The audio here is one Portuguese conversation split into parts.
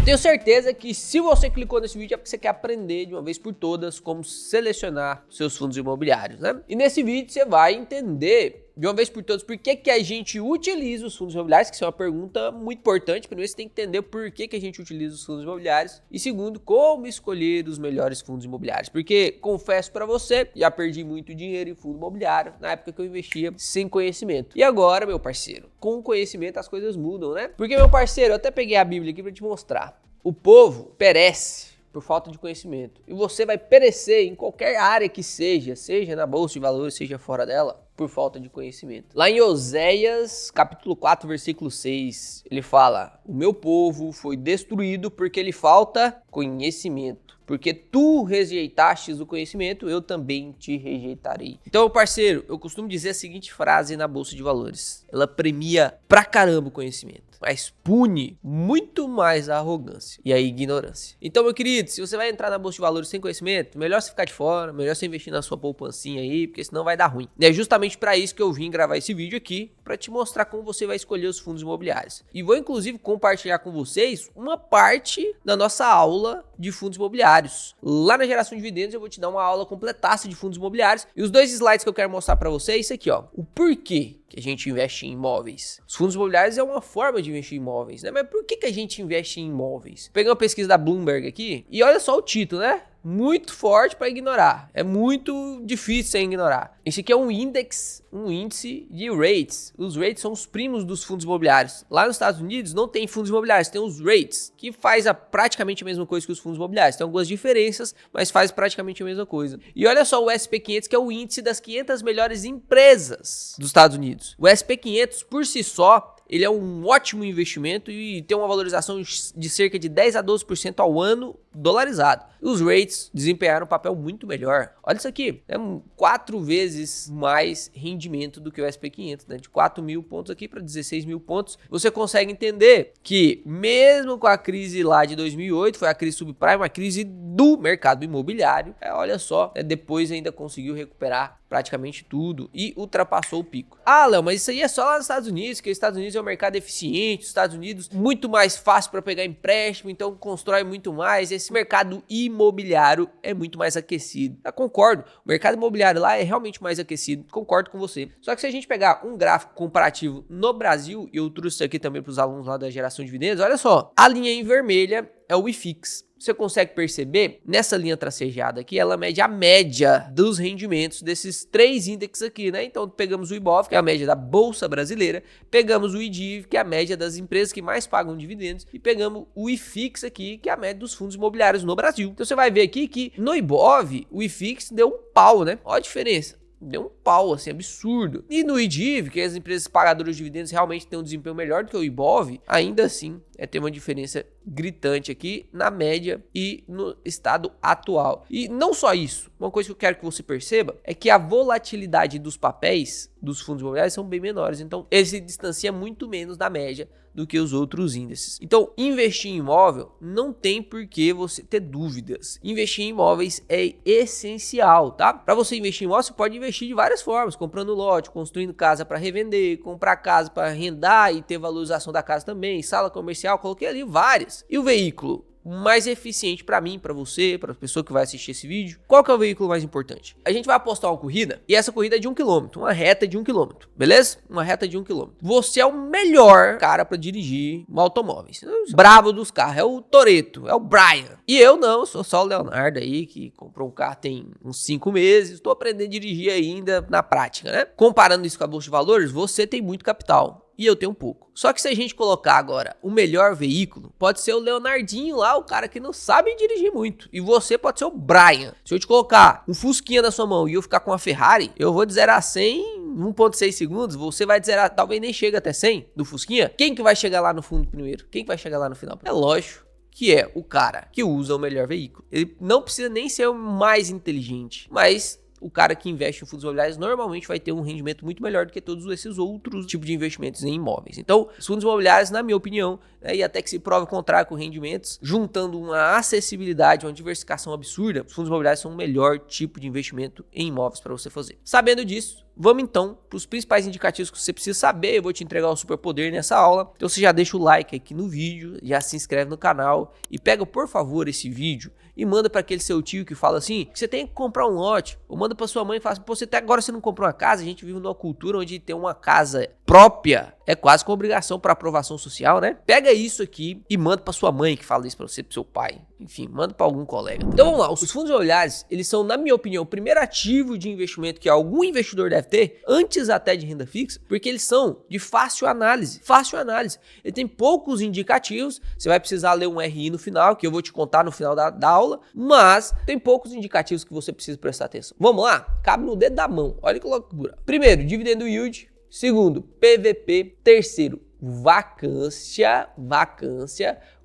Eu tenho certeza que se você clicou nesse vídeo é porque você quer aprender de uma vez por todas como selecionar seus fundos imobiliários, né? E nesse vídeo você vai entender de uma vez por todas por que a gente utiliza os fundos imobiliários, que isso é uma pergunta muito importante. Primeiro você tem que entender por que a gente utiliza os fundos imobiliários e segundo, como escolher os melhores fundos imobiliários. Porque, confesso pra você, já perdi muito dinheiro em fundo imobiliário na época que eu investia sem conhecimento. E agora, meu parceiro, com conhecimento as coisas mudam, né? Porque, meu parceiro, eu até peguei a Bíblia aqui pra te mostrar. O povo perece por falta de conhecimento. E você vai perecer em qualquer área que seja na bolsa de valores, seja fora dela, por falta de conhecimento. Lá em Oséias, capítulo 4, versículo 6, ele fala: o meu povo foi destruído porque lhe falta conhecimento. Porque tu rejeitastes o conhecimento, eu também te rejeitarei. Então, parceiro, eu costumo dizer a seguinte frase na bolsa de valores: ela premia pra caramba o conhecimento, mas pune muito mais a arrogância e a ignorância. Então, meu querido, se você vai entrar na bolsa de valores sem conhecimento, melhor você ficar de fora, melhor você investir na sua poupancinha aí, porque senão vai dar ruim. E é justamente para isso que eu vim gravar esse vídeo aqui, para te mostrar como você vai escolher os fundos imobiliários. E vou inclusive compartilhar com vocês uma parte da nossa aula de fundos imobiliários. Lá na Geração de Dividendos eu vou te dar uma aula completaça de fundos imobiliários. E os dois slides que eu quero mostrar para você é isso aqui, ó. O porquê que a gente investe em imóveis. Os fundos imobiliários é uma forma de investir em imóveis, né? Mas por que a gente investe em imóveis? Peguei uma pesquisa da Bloomberg aqui e olha só o título, né? Muito forte para ignorar. É muito difícil sem ignorar. Esse aqui é um índice de rates. Os rates são os primos dos fundos imobiliários. Lá nos Estados Unidos não tem fundos imobiliários, tem os rates, que faz praticamente a mesma coisa que os fundos imobiliários. Tem algumas diferenças, mas faz praticamente a mesma coisa. E olha só o SP500, que é o índice das 500 melhores empresas dos Estados Unidos. O SP500 por si só, ele é um ótimo investimento e tem uma valorização de cerca de 10 a 12% ao ano dolarizado. Os rates desempenharam um papel muito melhor. Olha isso aqui, é 4 vezes mais rendimento do que o SP500, né? De 4 mil pontos aqui para 16 mil pontos. Você consegue entender que mesmo com a crise lá de 2008, foi a crise subprime, uma crise do mercado imobiliário, olha só, depois ainda conseguiu recuperar praticamente tudo e ultrapassou o pico. Ah, Léo, mas isso aí é só lá nos Estados Unidos, que os Estados Unidos é um mercado eficiente, os Estados Unidos muito mais fácil para pegar empréstimo, então constrói muito mais, esse mercado imobiliário é muito mais aquecido. Eu concordo, o mercado imobiliário lá é realmente mais aquecido, concordo com você. Só que se a gente pegar um gráfico comparativo no Brasil, e eu trouxe isso aqui também para os alunos lá da Geração de Dividendos, olha só, a linha em vermelha é o IFIX. Você consegue perceber, nessa linha tracejada aqui, ela mede a média dos rendimentos desses 3 índices aqui, né? Então, pegamos o IBOV, que é a média da Bolsa Brasileira, pegamos o IDIV, que é a média das empresas que mais pagam dividendos, e pegamos o IFIX aqui, que é a média dos fundos imobiliários no Brasil. Então, você vai ver aqui que no IBOV, o IFIX deu um pau, né? Olha a diferença. Deu um pau, assim, absurdo. E no IDIV, que as empresas pagadoras de dividendos realmente têm um desempenho melhor do que o IBOV, ainda assim, tem uma diferença gritante aqui na média e no estado atual. E não só isso, uma coisa que eu quero que você perceba é que a volatilidade dos papéis dos fundos imobiliários são bem menores. Então, ele se distancia muito menos da média do que os outros índices. Então, investir em imóvel não tem por que você ter dúvidas. Investir em imóveis é essencial, tá? Para você investir em imóvel, você pode investir de várias formas, comprando lote, construindo casa para revender, comprar casa para arrendar e ter valorização da casa também, sala comercial, coloquei ali várias. E o veículo mais eficiente para mim, para você, para a pessoa que vai assistir esse vídeo, qual que é o veículo mais importante? A gente vai apostar uma corrida e essa corrida é de 1 km, uma reta de 1 km, beleza? Uma reta de 1 km. Você é o melhor cara para dirigir automóveis. Bravo dos carros, é o Toretto, é o Brian. E eu não, sou só o Leonardo aí, que comprou um carro tem uns 5 meses, estou aprendendo a dirigir ainda na prática, né? Comparando isso com a bolsa de valores, você tem muito capital. E eu tenho um pouco. Só que se a gente colocar agora o melhor veículo, pode ser o Leonardinho lá, o cara que não sabe dirigir muito. E você pode ser o Brian. Se eu te colocar um Fusquinha na sua mão e eu ficar com a Ferrari, eu vou de 0 a 100 em 1.6 segundos. Você vai de 0 a... talvez nem chega até 100 do Fusquinha. Quem que vai chegar lá no fundo primeiro? Quem que vai chegar lá no final? É lógico que é o cara que usa o melhor veículo. Ele não precisa nem ser o mais inteligente, mas o cara que investe em fundos imobiliários normalmente vai ter um rendimento muito melhor do que todos esses outros tipos de investimentos em imóveis. Então, os fundos imobiliários, na minha opinião, e até que se prove o contrário com rendimentos, juntando uma acessibilidade, uma diversificação absurda, os fundos imobiliários são o melhor tipo de investimento em imóveis para você fazer. Sabendo disso, vamos então para os principais indicativos que você precisa saber. Eu vou te entregar o superpoder nessa aula. Então você já deixa o like aqui no vídeo, já se inscreve no canal e pega, por favor, esse vídeo e manda para aquele seu tio que fala assim, que você tem que comprar um lote, ou manda para sua mãe e fala assim, pô, você até agora você não comprou uma casa. A gente vive numa cultura onde ter uma casa própria é quase com obrigação para aprovação social, né? Pega isso aqui e manda para sua mãe que fala isso para você, pro seu pai. Enfim, manda para algum colega. Então vamos lá, os fundos imobiliários, eles são, na minha opinião, o primeiro ativo de investimento que algum investidor deve ter, antes até de renda fixa, porque eles são de fácil análise. Fácil análise. Ele tem poucos indicativos, você vai precisar ler um RI no final, que eu vou te contar no final da aula, mas tem poucos indicativos que você precisa prestar atenção. Vamos lá? Cabe no dedo da mão. Olha que loucura. Primeiro, dividendo yield. Segundo, PVP. Terceiro, vacância.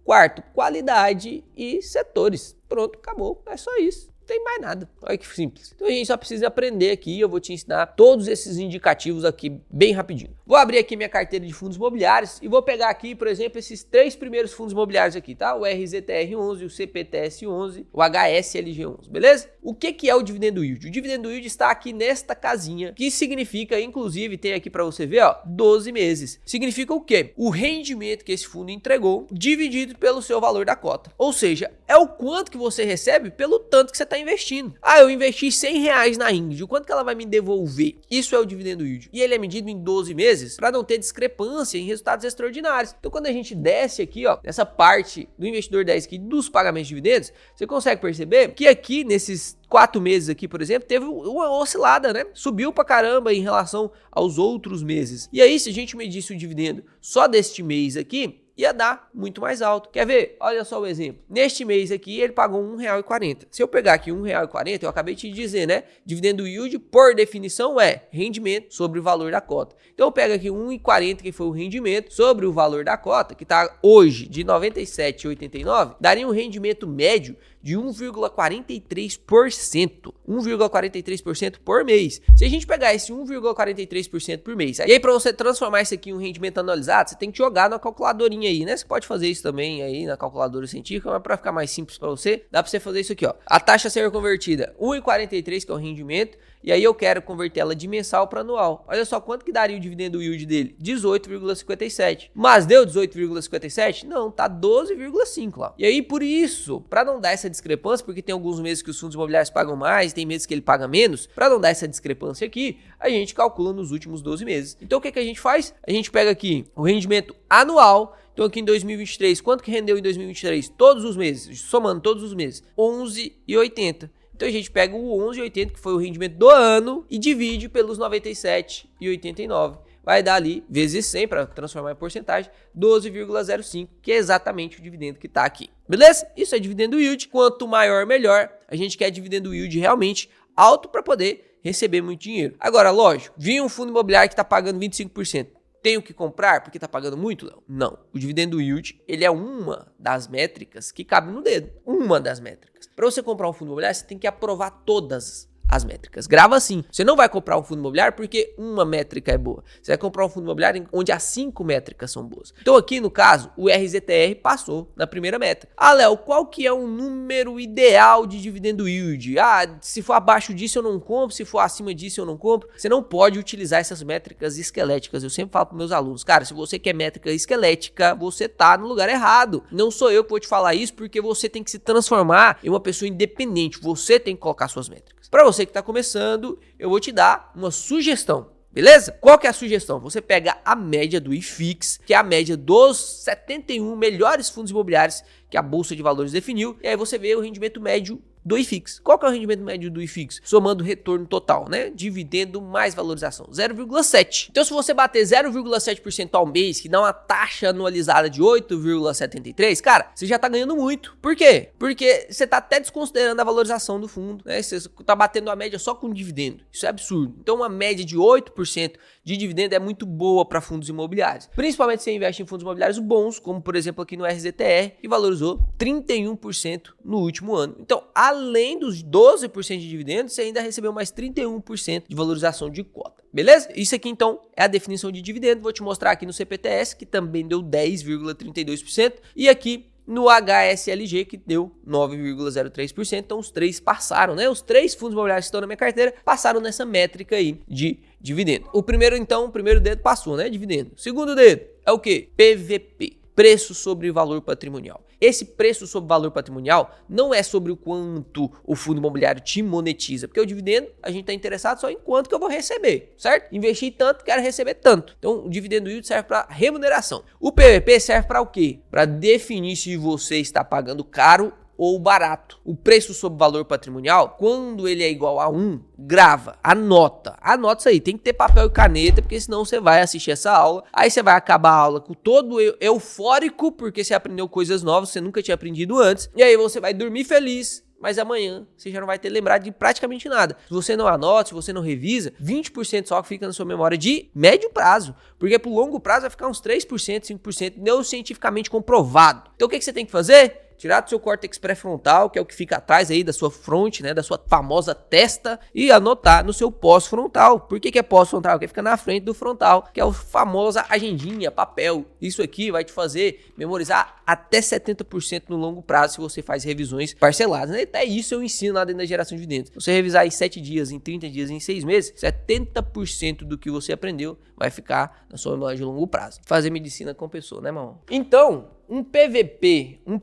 Quarto, qualidade e setores. Pronto, acabou. É só isso. Não tem mais nada. Olha que simples. Então a gente só precisa aprender aqui. Eu vou te ensinar todos esses indicativos aqui bem rapidinho. Vou abrir aqui minha carteira de fundos imobiliários e vou pegar aqui, por exemplo, esses 3 primeiros fundos imobiliários aqui, tá? O RZTR11, o CPTS11, o HSLG11, beleza? O que é o dividendo yield? O dividendo yield está aqui nesta casinha, que significa, inclusive, tem aqui para você ver, ó, 12 meses. Significa o quê? O rendimento que esse fundo entregou dividido pelo seu valor da cota. Ou seja, é o quanto que você recebe pelo tanto que você está investindo. Ah, eu investi R$100 na Ingrid, o quanto que ela vai me devolver? Isso é o dividendo yield. E ele é medido em 12 meses para não ter discrepância em resultados extraordinários. Então, quando a gente desce aqui, ó, nessa parte do investidor 10 aqui dos pagamentos de dividendos, você consegue perceber que aqui nesses 4 meses aqui, por exemplo, teve uma oscilada, né? Subiu pra caramba em relação aos outros meses. E aí, se a gente medisse o dividendo só deste mês aqui, ia dar muito mais alto. Quer ver? Olha só o exemplo. Neste mês aqui, ele pagou R$1,40. Se eu pegar aqui R$1,40, eu acabei de dizer, né? Dividendo yield, por definição, é rendimento sobre o valor da cota. Então, eu pego aqui R$1,40, que foi o rendimento, sobre o valor da cota, que está hoje de R$ 97,89, daria um rendimento médio de 1,43%. 1,43% por mês. Se a gente pegar esse 1,43% por mês, e aí para você transformar isso aqui em um rendimento anualizado, você tem que jogar na calculadorinha aí, né? Você pode fazer isso também aí na calculadora científica, mas para ficar mais simples para você, dá para você fazer isso aqui, ó. A taxa a ser convertida, 1,43, que é o rendimento, e aí eu quero converter ela de mensal para anual. Olha só quanto que daria o dividendo yield dele? 18,57. Mas deu 18,57? Não, tá 12,5 lá. E aí por isso, para não dar essa discrepância, porque tem alguns meses que os fundos imobiliários pagam mais, tem meses que ele paga menos, para não dar essa discrepância aqui, a gente calcula nos últimos 12 meses. Então o que a gente faz? A gente pega aqui o rendimento anual. Então aqui em 2023, quanto que rendeu em 2023? Todos os meses, somando todos os meses, 11,80. Então a gente pega o 11,80, que foi o rendimento do ano, e divide pelos 97,89. Vai dar ali, vezes 100, para transformar em porcentagem, 12,05, que é exatamente o dividendo que está aqui. Beleza? Isso é dividendo yield. Quanto maior, melhor. A gente quer dividendo yield realmente alto para poder receber muito dinheiro. Agora, lógico, vinha um fundo imobiliário que está pagando 25%. Tenho que comprar porque está pagando muito, Léo? Não. O dividendo yield, ele é uma das métricas que cabe no dedo. Uma das métricas. Para você comprar um fundo imobiliário, você tem que aprovar todas as métricas. Grava assim. Você não vai comprar um fundo imobiliário porque uma métrica é boa. Você vai comprar um fundo imobiliário onde as 5 métricas são boas. Então aqui no caso, o RZTR passou na primeira métrica. Ah, Léo, qual que é o número ideal de dividendo yield? Ah, se for abaixo disso eu não compro, se for acima disso eu não compro. Você não pode utilizar essas métricas esqueléticas. Eu sempre falo para meus alunos, cara, se você quer métrica esquelética, você tá no lugar errado. Não sou eu que vou te falar isso, porque você tem que se transformar em uma pessoa independente. Você tem que colocar suas métricas. Para você que está começando, eu vou te dar uma sugestão, beleza? Qual que é a sugestão? Você pega a média do IFIX, que é a média dos 71 melhores fundos imobiliários que a Bolsa de Valores definiu, e aí você vê o rendimento médio do IFIX. Qual que é o rendimento médio do IFIX? Somando o retorno total, né? Dividendo mais valorização, 0,7. Então, se você bater 0,7% ao mês, que dá uma taxa anualizada de 8,73, cara, você já tá ganhando muito. Por quê? Porque você tá até desconsiderando a valorização do fundo, né? Você tá batendo a média só com dividendo. Isso é absurdo. Então, uma média de 8% de dividendo é muito boa para fundos imobiliários. Principalmente se você investe em fundos imobiliários bons, como por exemplo aqui no RZTR, que valorizou 31% no último ano. Então, além dos 12% de dividendos, você ainda recebeu mais 31% de valorização de cota. Beleza? Isso aqui então é a definição de dividendo. Vou te mostrar aqui no CPTS, que também deu 10,32%. E aqui no HSLG, que deu 9,03%. Então os três passaram, né? Os 3 fundos imobiliários que estão na minha carteira passaram nessa métrica aí de dividendo. O primeiro dedo passou, né? Dividendo. O segundo dedo é o quê? PVP. Preço sobre valor patrimonial. Esse preço sobre valor patrimonial não é sobre o quanto o fundo imobiliário te monetiza, porque o dividendo a gente está interessado só em quanto que eu vou receber, certo? Investir tanto, quero receber tanto. Então o dividendo yield serve para remuneração. O PVP serve para o quê? Para definir se você está pagando caro ou barato. O preço sobre valor patrimonial, quando ele é igual a 1, grava, anota isso aí, tem que ter papel e caneta, porque senão você vai assistir essa aula, aí você vai acabar a aula com todo eufórico, porque você aprendeu coisas novas, você nunca tinha aprendido antes, e aí você vai dormir feliz, mas amanhã você já não vai ter lembrado de praticamente nada. Se você não anota, se você não revisa, 20% só que fica na sua memória de médio prazo, porque pro longo prazo vai ficar uns 3%, 5%, neurocientificamente comprovado. Então o que você tem que fazer? Tirar do seu córtex pré-frontal, que é o que fica atrás aí da sua fronte, né, da sua famosa testa, e anotar no seu pós-frontal. Por que é pós-frontal? Porque fica na frente do frontal, que é a famosa agendinha, papel. Isso aqui vai te fazer memorizar até 70% no longo prazo se você faz revisões parceladas, né? Até isso eu ensino lá dentro da geração de dividendos. Se você revisar em 7 dias, em 30 dias, em 6 meses, 70% do que você aprendeu vai ficar na sua memória de longo prazo. Fazer medicina compensou, né, irmão? Então, um PVP, um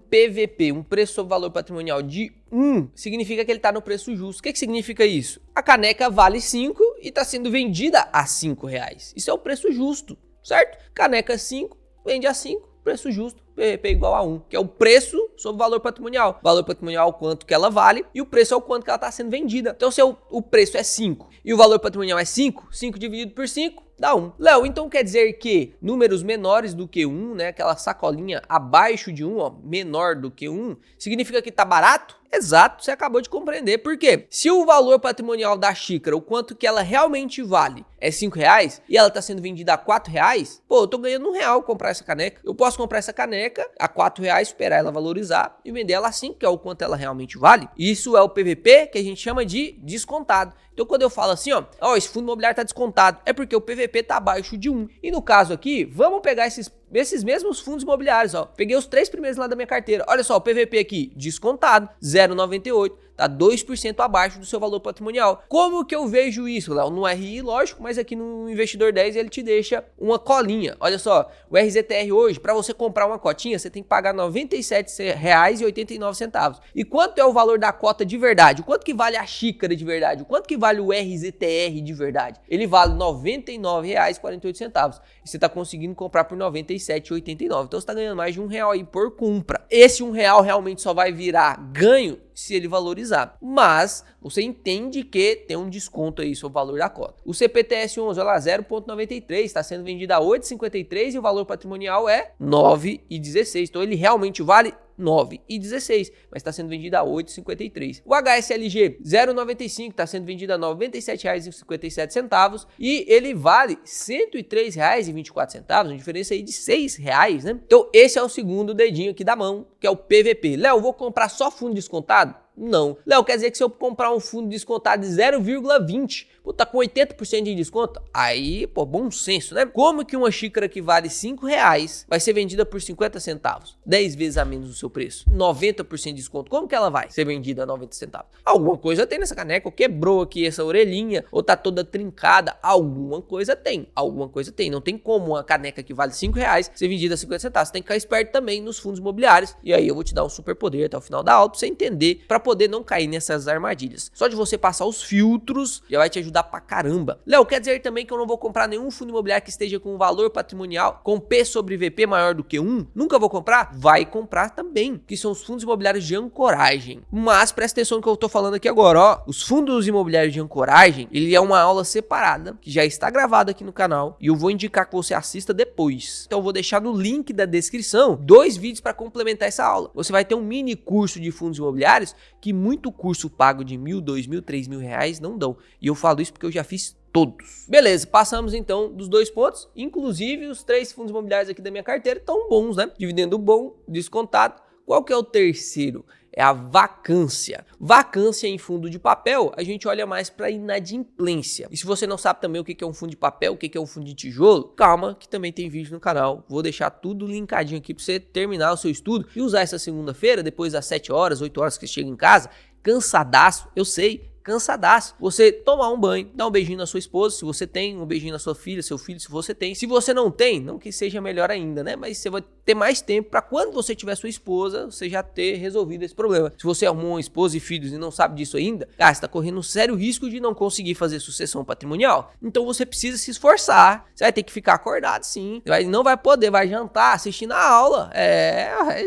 preço sobre valor patrimonial de 1, significa que ele está no preço justo. O que significa isso? A caneca vale 5 e está sendo vendida a R$5. Isso é o preço justo, certo? Caneca 5, vende a 5, preço justo. PVP igual a 1, que é o preço sobre valor patrimonial. Valor patrimonial é o quanto que ela vale e o preço é o quanto que ela está sendo vendida. Então, se o preço é 5 e o valor patrimonial é 5, 5 dividido por 5 dá 1. Léo, então quer dizer que números menores do que 1, né, aquela sacolinha abaixo de 1, ó, menor do que 1, significa que tá barato? Exato, você acabou de compreender. Por quê? Se o valor patrimonial da xícara, o quanto que ela realmente vale, é R$5 e ela tá sendo vendida a R$4, pô, eu tô ganhando R$1 comprar essa caneca. Eu posso comprar essa caneca a R$4, esperar ela valorizar e vender ela a 5, que é o quanto ela realmente vale. Isso é o PVP, que a gente chama de descontado. Então, quando eu falo assim, ó, esse fundo imobiliário tá descontado, é porque o PVP tá abaixo de 1. E no caso aqui, vamos pegar esses mesmos fundos imobiliários, ó. Peguei os 3 primeiros lá da minha carteira. Olha só, o PVP aqui, descontado, 0,98, tá 2% abaixo do seu valor patrimonial. Como que eu vejo isso, Léo? No RI, lógico, mas aqui no Investidor 10 ele te deixa uma colinha. Olha só, o RZTR hoje, para você comprar uma cotinha, você tem que pagar R$ 97,89. E quanto é o valor da cota de verdade? O quanto que vale a xícara de verdade? O quanto que vale o RZTR de verdade? Ele vale R$ 99,48. E você tá conseguindo comprar por R$ 97,89. Então você tá ganhando mais de R$1 aí por compra. Esse R$1 realmente só vai virar ganho se ele valorizar, mas você entende que tem um desconto aí sobre o valor da cota. O CPTS 11, olha lá, 0,93, está sendo vendido a 8,53 e o valor patrimonial é 9,16. Então ele realmente vale 9,16, mas está sendo vendido a 8,53. O HSLG 0,95 está sendo vendido a R$ 97,57 e ele vale R$ 103,24, uma diferença aí de R$6, né? Então esse é o segundo dedinho aqui da mão, que é o PVP. Léo, vou comprar só fundo descontado? Não. Léo, quer dizer que se eu comprar um fundo descontado de 0,20, pô, tá com 80% de desconto? Aí, pô, bom senso, né? Como que uma xícara que vale R$5 vai ser vendida por 50 centavos? 10 vezes a menos do seu preço. 90% de desconto. Como que ela vai ser vendida a 90 centavos? Alguma coisa tem nessa caneca, ou quebrou aqui essa orelhinha, ou tá toda trincada. Alguma coisa tem. Alguma coisa tem. Não tem como uma caneca que vale R$5 ser vendida a 50 centavos. Você tem que ficar esperto também nos fundos imobiliários. E aí eu vou te dar um super poder até o final da aula pra você entender, pra poder não cair nessas armadilhas. Só de você passar os filtros já vai te ajudar pra caramba. Léo, quer dizer também que eu não vou comprar nenhum fundo imobiliário que esteja com um valor patrimonial com P sobre VP maior do que 1? Nunca vou comprar? Vai comprar também, que são os fundos imobiliários de ancoragem. Mas presta atenção no que eu tô falando aqui agora, ó. Os fundos imobiliários de ancoragem, ele é uma aula separada, que já está gravada aqui no canal, e eu vou indicar que você assista depois. Então eu vou deixar no link da descrição 2 vídeos para complementar essa aula. Você vai ter um mini curso de fundos imobiliários que muito curso pago de R$1.000, R$2.000, R$3.000 não dão. E eu falo isso porque eu já fiz todos. Beleza, passamos então dos 2 pontos. Inclusive, os 3 fundos imobiliários aqui da minha carteira estão bons, né? Dividendo bom, descontado. Qual que é o terceiro? É a vacância. Vacância em fundo de papel, a gente olha mais para inadimplência. E se você não sabe também o que é um fundo de papel, o que é um fundo de tijolo, calma que também tem vídeo no canal. Vou deixar tudo linkadinho aqui para você terminar o seu estudo e usar essa segunda-feira, depois das 7 horas, 8 horas que você chega em casa, cansadaço, eu sei, cansadaço. Você tomar um banho, dar um beijinho na sua esposa, se você tem, um beijinho na sua filha, seu filho, se você tem. Se você não tem, não que seja melhor ainda, né? Mas você vai ter mais tempo para quando você tiver sua esposa, você já ter resolvido esse problema. Se você arrumou uma esposa e filhos e não sabe disso ainda, cara, você tá correndo um sério risco de não conseguir fazer sucessão patrimonial. Então você precisa se esforçar. Você vai ter que ficar acordado, sim. Não vai poder, vai jantar assistindo a aula.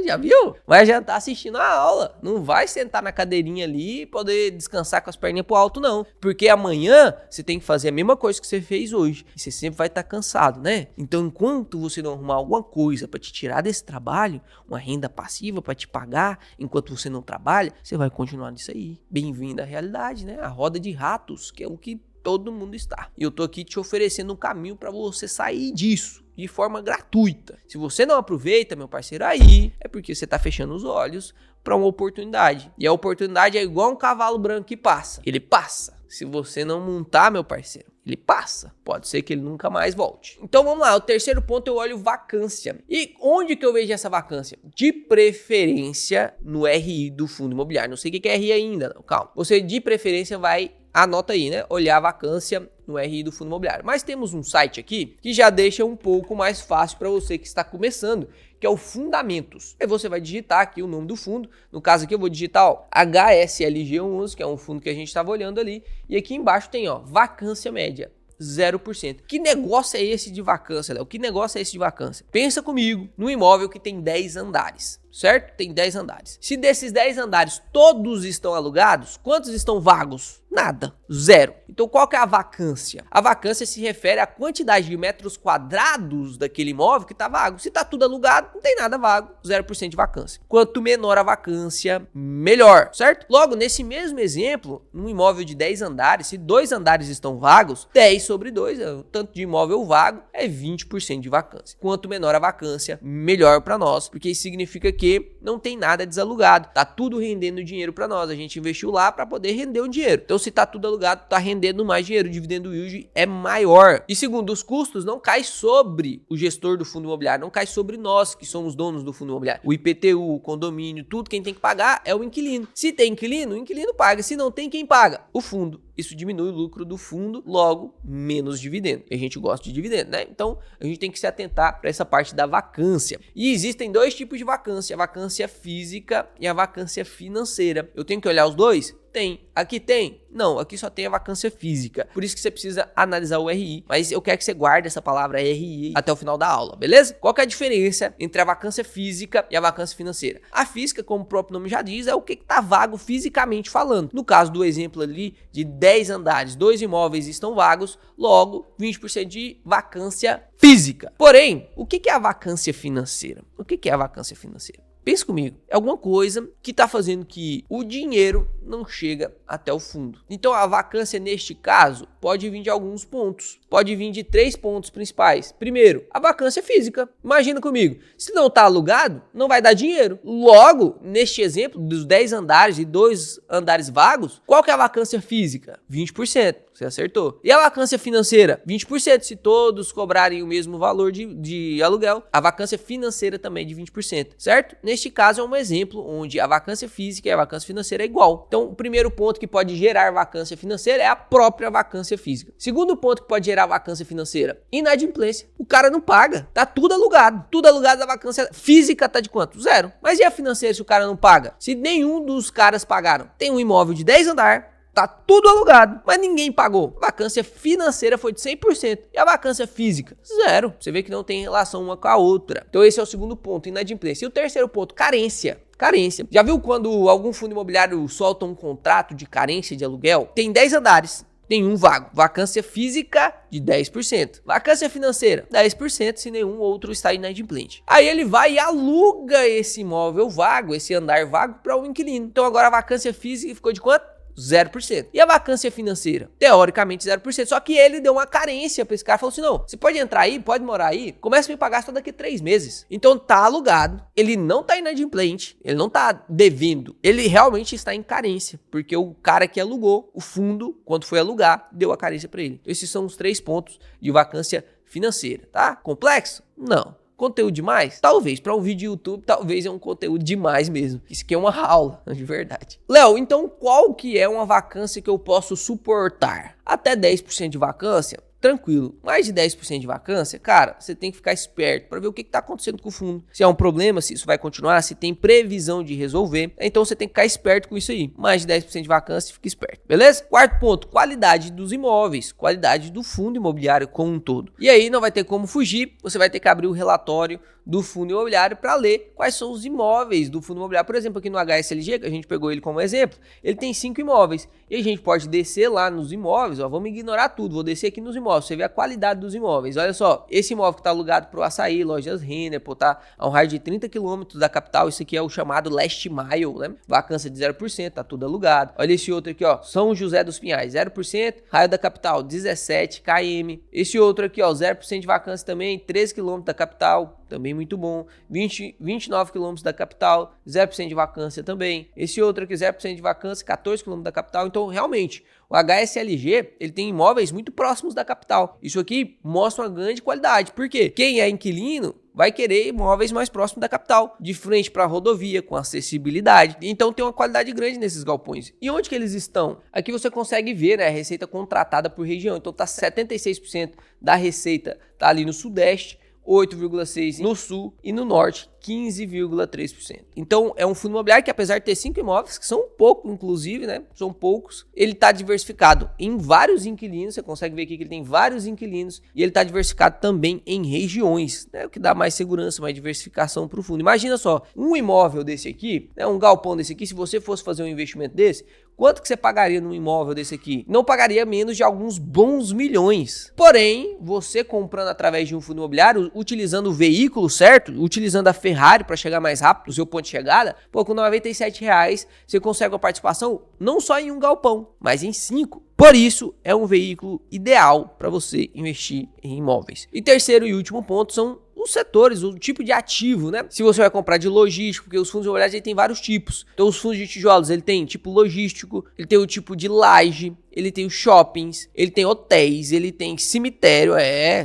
Já viu? Vai jantar assistindo a aula. Não vai sentar na cadeirinha ali e poder descansar com as perninhas pro alto, não. Porque amanhã você tem que fazer a mesma coisa que você fez hoje. E você sempre vai estar cansado, né? Então, enquanto você não arrumar alguma coisa para te tirar desse trabalho, uma renda passiva para te pagar, enquanto você não trabalha, você vai continuar nisso aí. Bem-vindo à realidade, né? A roda de ratos, que é o que todo mundo está. E eu tô aqui te oferecendo um caminho para você sair disso de forma gratuita. Se você não aproveita, meu parceiro, aí é porque você tá fechando os olhos para uma oportunidade. E a oportunidade é igual um cavalo branco que passa. Ele passa. Se você não montar, meu parceiro, ele passa. Pode ser que ele nunca mais volte. Então vamos lá, o terceiro ponto eu olho vacância. E onde que eu vejo essa vacância? De preferência no RI do fundo imobiliário. Não sei o que é RI ainda, não, calma. Você de preferência vai, anota aí, né? Olhar a vacância no RI do fundo imobiliário. Mas temos um site aqui que já deixa um pouco mais fácil para você que está começando, que é o Fundamentos. Aí você vai digitar aqui o nome do fundo. No caso aqui eu vou digitar, ó, HSLG11, que é um fundo que a gente estava olhando ali. E aqui embaixo tem, ó, vacância média. 0%. Que negócio é esse de vacância, Léo? Que negócio é esse de vacância? Pensa comigo num imóvel que tem 10 andares, certo? Tem 10 andares. Se desses 10 andares todos estão alugados, quantos estão vagos? Nada. 0. Então qual que é a vacância? A vacância se refere à quantidade de metros quadrados daquele imóvel que está vago. Se está tudo alugado, não tem nada vago. 0% de vacância. Quanto menor a vacância, melhor, certo? Logo, nesse mesmo exemplo, num imóvel de 10 andares, se 2 andares estão vagos, 10 sobre 2, o tanto de imóvel vago, é 20% de vacância. Quanto menor a vacância, melhor para nós, porque isso significa que não tem nada desalugado. Tá tudo rendendo dinheiro para nós. A gente investiu lá para poder render o dinheiro. Então, se tá tudo alugado, tá rendendo mais dinheiro, o dividendo yield é maior. E segundo, os custos não caem sobre o gestor do fundo imobiliário, não cai sobre nós que somos donos do fundo imobiliário. O IPTU, o condomínio, tudo quem tem que pagar é o inquilino. Se tem inquilino, o inquilino paga. Se não tem, quem paga? O fundo. Isso diminui o lucro do fundo, logo menos dividendo. E a gente gosta de dividendo, né? Então a gente tem que se atentar para essa parte da vacância. E existem dois tipos de vacância: a vacância física e a vacância financeira. Eu tenho que olhar os dois? Tem. Aqui tem? Não, aqui só tem a vacância física. Por isso que você precisa analisar o RI. Mas eu quero que você guarde essa palavra RI até o final da aula, beleza? Qual que é a diferença entre a vacância física e a vacância financeira? A física, como o próprio nome já diz, é o que tá vago fisicamente falando. No caso do exemplo ali de 10 andares, 2 imóveis estão vagos, logo 20% de vacância física. Porém, o que é a vacância financeira? O que é a vacância financeira? Pensa comigo, é alguma coisa que está fazendo que o dinheiro não chega até o fundo. Então a vacância neste caso pode vir de alguns pontos. Pode vir de 3 pontos principais. Primeiro, a vacância física. Imagina comigo, se não está alugado, não vai dar dinheiro. Logo, neste exemplo dos 10 andares e 2 andares vagos, qual que é a vacância física? 20%. Você acertou. E a vacância financeira? 20%. Se todos cobrarem o mesmo valor de aluguel, a vacância financeira também é de 20%, certo? Neste caso é um exemplo onde a vacância física e a vacância financeira é igual. Então, o primeiro ponto que pode gerar vacância financeira é a própria vacância física. Segundo ponto que pode gerar vacância financeira, inadimplência. O cara não paga, tá tudo alugado. Tudo alugado, a vacância física tá de quanto? 0. Mas e a financeira se o cara não paga? Se nenhum dos caras pagaram, tem um imóvel de 10 andares, tá tudo alugado, mas ninguém pagou. A vacância financeira foi de 100%. E a vacância física? 0. Você vê que não tem relação uma com a outra. Então esse é o segundo ponto, inadimplência. E o terceiro ponto, carência. Carência. Já viu quando algum fundo imobiliário solta um contrato de carência de aluguel? Tem 10 andares. Tem um vago. Vacância física de 10%. Vacância financeira, 10% se nenhum outro está inadimplente. Aí ele vai e aluga esse imóvel vago, esse andar vago, para um inquilino. Então agora a vacância física ficou de quanto? 0%. E a vacância financeira? Teoricamente 0%. Só que ele deu uma carência para esse cara. Falou assim, não, você pode entrar aí, pode morar aí, começa a me pagar só daqui a 3 meses. Então tá alugado, ele não tá inadimplente, ele não tá devendo, ele realmente está em carência, porque o cara que alugou, o fundo, quando foi alugar, deu a carência para ele. Esses são os 3 pontos de vacância financeira, tá? Complexo? Não. Conteúdo demais? Talvez. Para um vídeo YouTube, talvez é um conteúdo demais mesmo. Isso aqui é uma aula, de verdade. Léo, então qual que é uma vacância que eu posso suportar? Até 10% de vacância? Tranquilo. Mais de 10% de vacância, cara, você tem que ficar esperto para ver o que está acontecendo com o fundo. Se é um problema, se isso vai continuar, se tem previsão de resolver. Então você tem que ficar esperto com isso aí. Mais de 10% de vacância, fica esperto. Beleza? Quarto ponto, qualidade dos imóveis. Qualidade do fundo imobiliário como um todo. E aí não vai ter como fugir, você vai ter que abrir o relatório do fundo imobiliário para ler quais são os imóveis do fundo imobiliário. Por exemplo, aqui no HSLG, que a gente pegou ele como exemplo, ele tem 5 imóveis. E a gente pode descer lá nos imóveis, ó, vamos ignorar tudo, vou descer aqui nos imóveis, você vê a qualidade dos imóveis. Olha só, esse imóvel que está alugado para o Açaí, Lojas Renner, tá a um raio de 30 km da capital, isso aqui é o chamado Last Mile, né? Vacância de 0%, tá tudo alugado. Olha esse outro aqui, ó, São José dos Pinhais, 0%, raio da capital, 17 km. Esse outro aqui, ó, 0% de vacância também, 13 km da capital, também muito bom. 29 km da capital, 0% de vacância também. Esse outro aqui, 0% de vacância, 14 km da capital. Então, realmente, o HSLG, ele tem imóveis muito próximos da capital. Isso aqui mostra uma grande qualidade. Por quê? Quem é inquilino vai querer imóveis mais próximos da capital, de frente para a rodovia, com acessibilidade. Então tem uma qualidade grande nesses galpões. E onde que eles estão? Aqui você consegue ver, né, a receita contratada por região. Então tá 76% da receita tá ali no Sudeste, 8,6% no Sul e no Norte, 15,3%. Então é um fundo imobiliário que, apesar de ter 5 imóveis, que são pouco, inclusive, né? São poucos, ele está diversificado em vários inquilinos. Você consegue ver aqui que ele tem vários inquilinos e ele está diversificado também em regiões, né? O que dá mais segurança, mais diversificação para o fundo. Imagina só, um imóvel desse aqui, né? Um galpão desse aqui, se você fosse fazer um investimento desse, quanto que você pagaria num imóvel desse aqui? Não pagaria menos de alguns bons milhões. Porém, você comprando através de um fundo imobiliário, utilizando o veículo certo, utilizando a Ferrari para chegar mais rápido, o seu ponto de chegada, pô, com R$97 você consegue uma participação não só em um galpão, mas em 5. Por isso, é um veículo ideal para você investir em imóveis. E terceiro e último ponto são os setores, o tipo de ativo, né? Se você vai comprar de logístico, porque os fundos imobiliários ele tem vários tipos. Então, os fundos de tijolos, ele tem tipo logístico, ele tem o tipo de laje, ele tem os shoppings, ele tem hotéis, ele tem cemitério,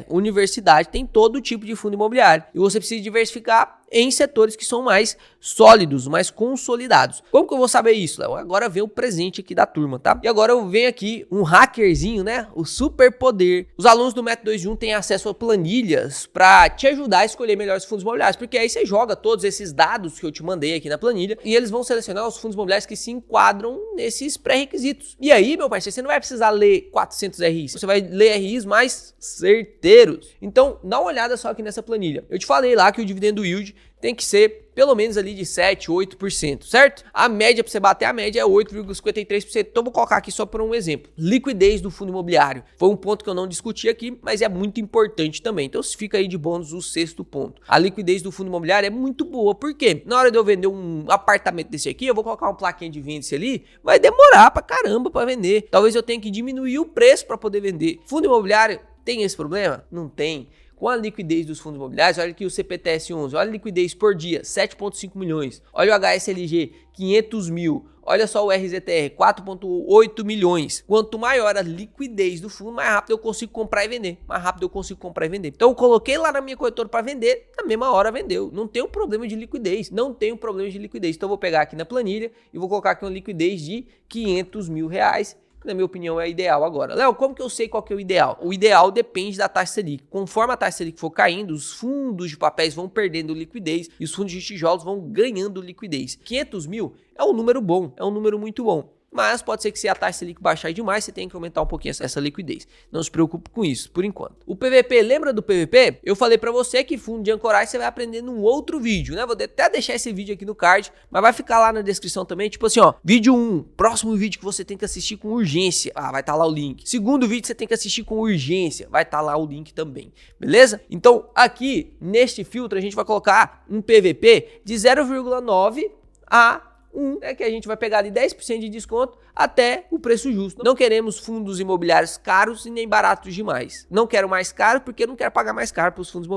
universidade, tem todo tipo de fundo imobiliário. E você precisa diversificar em setores que são mais sólidos, mais consolidados. Como que eu vou saber isso, Léo? Agora vem o presente aqui da turma, tá? E agora eu venho aqui um hackerzinho, né? O superpoder. Os alunos do Método 2 de 1 têm acesso a planilhas para te ajudar a escolher melhores fundos imobiliários, porque aí você joga todos esses dados que eu te mandei aqui na planilha e eles vão selecionar os fundos imobiliários que se enquadram nesses pré-requisitos. E aí, meu parceiro, você não vai precisar ler 400 RIs, você vai ler RIs mais certeiros. Então, dá uma olhada só aqui nessa planilha. Eu te falei lá que o dividendo yield tem que ser pelo menos ali de 7, 8%, certo? A média, para você bater a média, é 8,53%. Então, vou colocar aqui só por um exemplo. Liquidez do fundo imobiliário. Foi um ponto que eu não discuti aqui, mas é muito importante também. Então, fica aí de bônus o sexto ponto. A liquidez do fundo imobiliário é muito boa. Por quê? Na hora de eu vender um apartamento desse aqui, eu vou colocar uma plaquinha de venda ali, vai demorar pra caramba pra vender. Talvez eu tenha que diminuir o preço para poder vender. Fundo imobiliário tem esse problema? Não tem. Com a liquidez dos fundos imobiliários, olha aqui o CPTS 11, olha a liquidez por dia, 7,5 milhões. Olha o HSLG, 500 mil. Olha só o RZTR, 4,8 milhões. Quanto maior a liquidez do fundo, mais rápido eu consigo comprar e vender. Mais rápido eu consigo comprar e vender. Então eu coloquei lá na minha corretora para vender, na mesma hora vendeu. Não tem um problema de liquidez. Não tem um problema de liquidez. Então eu vou pegar aqui na planilha e vou colocar aqui uma liquidez de 500 mil reais. Na minha opinião, é ideal agora. Léo, como que eu sei qual que é o ideal? O ideal depende da taxa Selic. Conforme a taxa Selic for caindo, os fundos de papéis vão perdendo liquidez e os fundos de tijolos vão ganhando liquidez. 500 mil é um número bom, é um número muito bom. Mas pode ser que se a taxa Selic baixar demais, você tenha que aumentar um pouquinho essa liquidez. Não se preocupe com isso, por enquanto. O PVP, lembra do PVP? Eu falei pra você que fundo de ancoragem você vai aprender num outro vídeo, né? Vou até deixar esse vídeo aqui no card, mas vai ficar lá na descrição também, tipo assim, ó, vídeo 1, próximo vídeo que você tem que assistir com urgência. Ah, vai estar lá o link. Segundo vídeo você tem que assistir com urgência, vai estar lá o link também, beleza? Então, aqui, neste filtro, a gente vai colocar um PVP de 0,9 a né, que a gente vai pegar ali 10% de desconto até o preço justo. Não queremos fundos imobiliários caros e nem baratos demais. Não quero mais caro porque eu não quero pagar mais caro para os fundos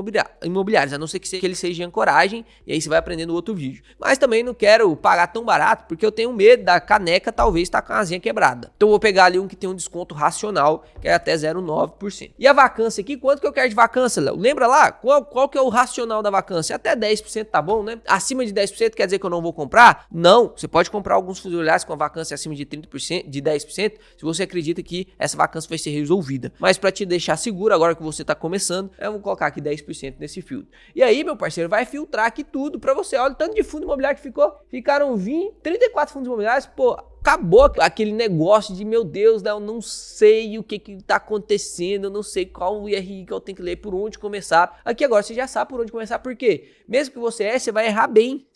imobiliários, a não ser que ele seja de ancoragem, e aí você vai aprender no outro vídeo. Mas também não quero pagar tão barato porque eu tenho medo da caneca talvez estar com a asinha quebrada. Então eu vou pegar ali um que tem um desconto racional, que é até 0,9%. E a vacância aqui, quanto que eu quero de vacância, Léo? Lembra lá? Qual que é o racional da vacância? Até 10% tá bom, né? Acima de 10% quer dizer que eu não vou comprar? Não, você pode comprar alguns fundos imobiliários com a vacância acima de 30%, de 10%, se você acredita que essa vacância vai ser resolvida. Mas para te deixar seguro, agora que você está começando, eu vou colocar aqui 10% nesse filtro. E aí, meu parceiro, vai filtrar aqui tudo para você. Olha o tanto de fundo imobiliário que ficou. Ficaram 34 fundos imobiliários, pô. Acabou aquele negócio de, meu Deus, eu não sei o que tá acontecendo, eu não sei qual o IRI que eu tenho que ler, por onde começar. Aqui agora você já sabe por onde começar, por quê? Mesmo que você você vai errar bem,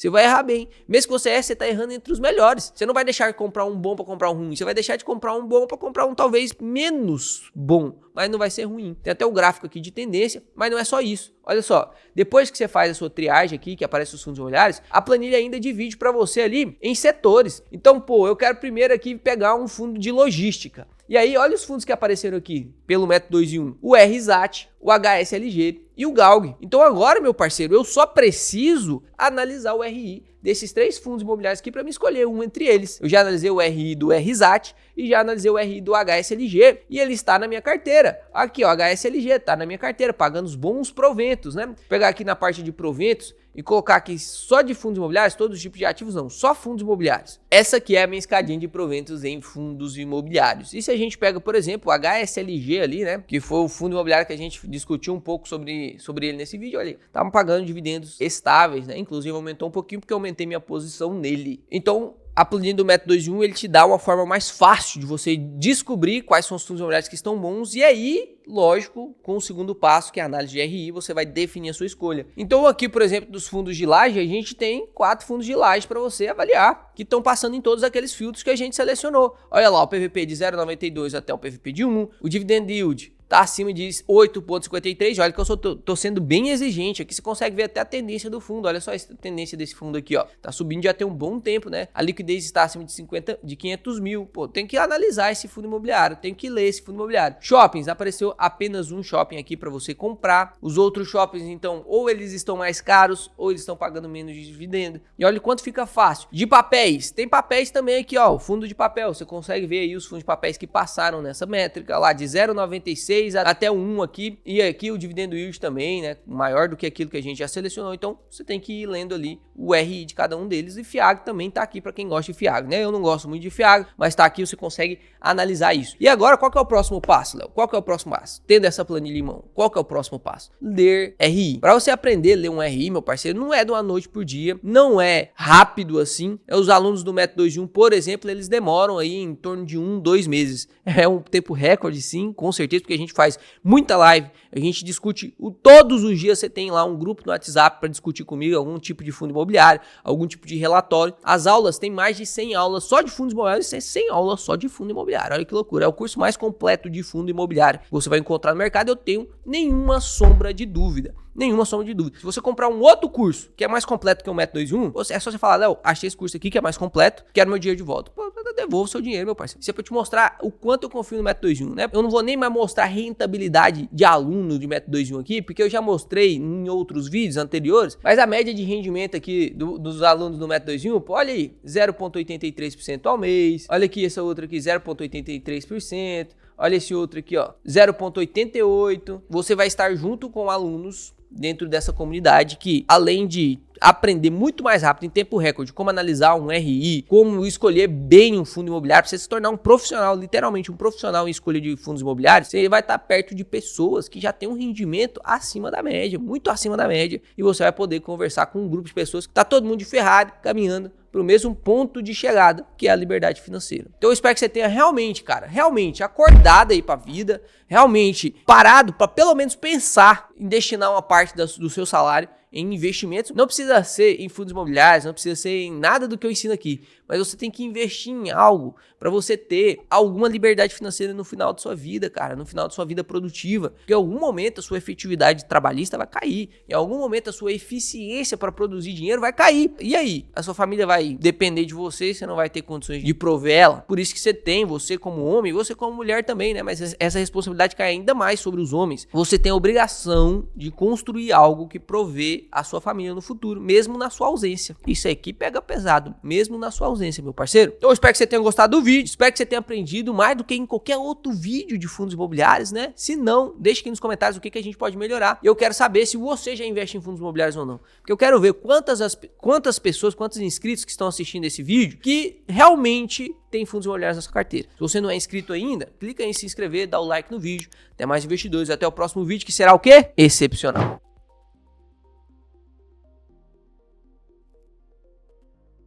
Mesmo que você tá errando entre os melhores. Você não vai deixar de comprar um bom para comprar um ruim, você vai deixar de comprar um bom para comprar um talvez menos bom, mas não vai ser ruim. Tem até o gráfico aqui de tendência, mas não é só isso. Olha só, depois que você faz a sua triagem aqui, que aparece os fundos imobiliários, a planilha ainda divide para você ali em setores. Então, eu quero primeiro aqui pegar um fundo de logística. E aí, olha os fundos que apareceram aqui pelo método 2 em 1. O RZAT, o HSLG e o GALG. Então agora, meu parceiro, eu só preciso analisar o RI desses 3 fundos imobiliários aqui para me escolher um entre eles. Eu já analisei o RI do RZAT e já analisei o RI do HSLG e ele está na minha carteira. Aqui, ó, HSLG está na minha carteira, pagando os bons proventos, né? Vou pegar aqui na parte de proventos e colocar aqui só de fundos imobiliários, todos os tipos de ativos não, só fundos imobiliários. Essa aqui é a minha escadinha de proventos em fundos imobiliários. E se a gente pega, por exemplo, o HSLG ali, né, que foi o fundo imobiliário que a gente discutiu um pouco sobre ele nesse vídeo, olha, estavam pagando dividendos estáveis, né, inclusive aumentou um pouquinho porque eu aumentei minha posição nele. Então, a planilha do método 2 em 1, ele te dá uma forma mais fácil de você descobrir quais são os fundos imobiliários que estão bons e aí, lógico, com o segundo passo, que é a análise de RI, você vai definir a sua escolha. Então aqui, por exemplo, dos fundos de laje, a gente tem 4 fundos de laje para você avaliar, que estão passando em todos aqueles filtros que a gente selecionou. Olha lá, o PVP de 0,92 até o PVP de 1, o dividend yield tá acima de 8,53, olha que eu tô sendo bem exigente, aqui você consegue ver até a tendência do fundo, olha só a tendência desse fundo aqui, ó, tá subindo já tem um bom tempo, né, a liquidez está acima de 500 mil, tem que analisar esse fundo imobiliário, tem que ler esse fundo imobiliário. Shoppings, apareceu apenas um shopping aqui para você comprar, os outros shoppings, então, ou eles estão mais caros, ou eles estão pagando menos de dividendo, e olha o quanto fica fácil. De papéis, tem papéis também aqui, ó, o fundo de papel, você consegue ver aí os fundos de papéis que passaram nessa métrica, lá de 0,96 até o 1 aqui, e aqui o dividendo yield também, né, maior do que aquilo que a gente já selecionou, então você tem que ir lendo ali o RI de cada um deles, e FIAG também tá aqui para quem gosta de FIAG, né, eu não gosto muito de FIAG, mas tá aqui, você consegue analisar isso. E agora, qual que é o próximo passo, Léo? Qual que é o próximo passo? Tendo essa planilha em mão, qual que é o próximo passo? Ler RI. Para você aprender a ler um RI, meu parceiro, não é de uma noite por dia, não é rápido assim, os alunos do método 2 em 1, por exemplo, eles demoram aí em torno de 2 meses, é um tempo recorde sim, com certeza, porque a gente faz muita live, a gente discute todos os dias, você tem lá um grupo no WhatsApp para discutir comigo algum tipo de fundo imobiliário, algum tipo de relatório. As aulas, tem mais de 100 aulas só de fundos imobiliários, 100 aulas só de fundo imobiliário, olha que loucura, é o curso mais completo de fundo imobiliário que você vai encontrar no mercado, eu tenho nenhuma sombra de dúvida. Se você comprar um outro curso que é mais completo que o método 2 em 1, é só você falar, Léo, achei esse curso aqui que é mais completo, quero meu dinheiro de volta. Pô, eu devolvo o seu dinheiro, meu parceiro. Isso é pra te mostrar o quanto eu confio no método 2 em 1, né? Eu não vou nem mais mostrar rentabilidade de aluno de método 2 em 1 aqui, porque eu já mostrei em outros vídeos anteriores, mas a média de rendimento aqui dos alunos do método 2 em 1, pô, olha aí, 0,83% ao mês, olha aqui essa outra aqui, 0,83%, olha esse outro aqui, ó, 0,88%. Você vai estar junto com alunos dentro dessa comunidade que, além de aprender muito mais rápido em tempo recorde como analisar um RI, como escolher bem um fundo imobiliário, para você se tornar um profissional, literalmente um profissional em escolha de fundos imobiliários, você vai estar perto de pessoas que já têm um rendimento acima da média, muito acima da média, e você vai poder conversar com um grupo de pessoas que tá todo mundo de Ferrari caminhando para o mesmo ponto de chegada, que é a liberdade financeira. Então eu espero que você tenha realmente, cara, realmente acordado aí para a vida, realmente parado para pelo menos pensar em destinar uma parte do seu salário em investimentos. Não precisa ser em fundos imobiliários, não precisa ser em nada do que eu ensino aqui, mas você tem que investir em algo para você ter alguma liberdade financeira no final da sua vida, cara, no final da sua vida produtiva. Porque em algum momento a sua efetividade trabalhista vai cair, em algum momento a sua eficiência para produzir dinheiro vai cair. E aí? A sua família vai depender de você, você não vai ter condições de prover ela. Por isso que você tem, você como homem, você como mulher também, né? Mas essa responsabilidade cai ainda mais sobre os homens. Você tem a obrigação de construir algo que provê a sua família no futuro, mesmo na sua ausência. Isso aqui pega pesado, mesmo na sua ausência, meu parceiro. Eu espero que você tenha gostado do vídeo, espero que você tenha aprendido mais do que em qualquer outro vídeo de fundos imobiliários, né? Se não, deixe aqui nos comentários o que a gente pode melhorar. E eu quero saber se você já investe em fundos imobiliários ou não. Porque eu quero ver quantas pessoas, quantos inscritos que estão assistindo esse vídeo que realmente tem fundos imobiliários na sua carteira. Se você não é inscrito ainda, clica em se inscrever, dá o like no vídeo. Até mais investidores, até o próximo vídeo que será o quê? Excepcional.